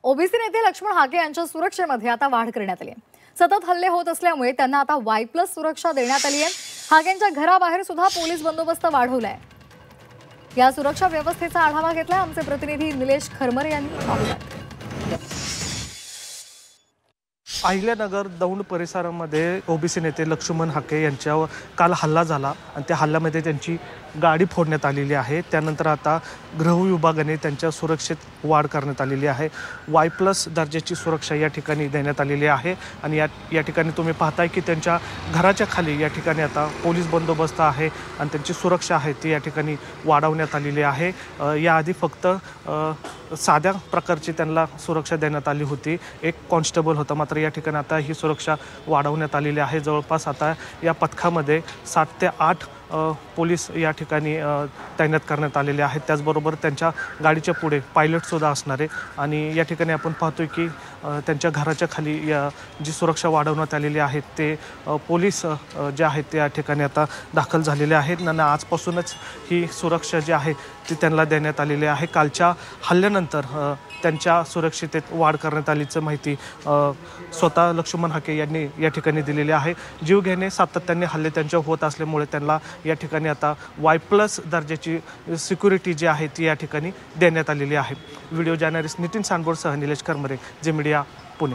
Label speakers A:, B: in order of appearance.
A: OBC नेते लक्ष्मण हाके यांच्या सुरक्षेमध्ये आता वाढ करण्यात आली आहे। सतत हल्ले होत असल्यामुळे त्यांना आता Y+ सुरक्षा देण्यात आली आहे। हाकेंच्या घराबाहेर सुद्धा पोलीस बंदोबस्त वाढवलाय। या सुरक्षा व्यवस्थेचा आढावा घेतला आमचे प्रतिनिधी निलेश खरमरे यांनी।
B: अहिल्यानगर दौंड परिसरामध्ये ओबीसी नेते लक्ष्मण हाके यांच्यावर काल हल्ला झाला आणि त्या हल्ल्यामध्ये त्यांची गाडी फोडण्यात आलेली आहे। त्यानंतर आता गृह विभागाने त्यांच्या सुरक्षेत वाढ करण्यात आलेली आहे। Y+ दर्जाची सुरक्षा या ठिकाणी देण्यात आलेली आहे आणि या ठिकाणी तुम्ही पाहताय की त्यांच्या घराच्या खाली या ठिकाणी आता पोलीस बंदोबस्त आहे आणि त्यांची सुरक्षा आहे ती या ठिकाणी वाढवण्यात आलेली आहे। याआधी फक्त साध्या प्रकारची त्यांना सुरक्षा देण्यात आली होती, एक कॉन्स्टेबल होता, मात्र या ठिकाणी आता ही सुरक्षा वाढवण्यात आलेली आहे। जवळपास आता या पथकामध्ये 7 ते 8 पोलीस या ठिकाणी तैनात करण्यात आलेले आहेत। त्याचबरोबर त्यांच्या गाडीच्या पुढे पायलटसुद्धा असणार आहे आणि या ठिकाणी आपण पाहतोय की त्यांच्या घराच्या खाली जी सुरक्षा वाढवण्यात आलेली आहे ते पोलीस जे आहेत ते या ठिकाणी आता दाखल झालेले आहेत आणि आजपासूनच ही सुरक्षा जी आहे ती त्यांना देण्यात आलेली आहे। कालच्या हल्ल्यानंतर त्यांच्या सुरक्षितेत वाढ करण्यात आल्याची माहिती स्वतः लक्ष्मण हाके यांनी या ठिकाणी दिलेली आहे। जीवघेणे सातत्याने हल्ले त्यांच्या होत असल्यामुळे त्यांना या ठिकाणी आता Y+ दर्जाची सिक्युरिटी जी आहे ती या ठिकाणी देण्यात आलेली आहे। व्हिडिओ जर्नलिस्ट नितीन सांडबोरसह निलेश खरमरे, झी मीडिया, पुणे।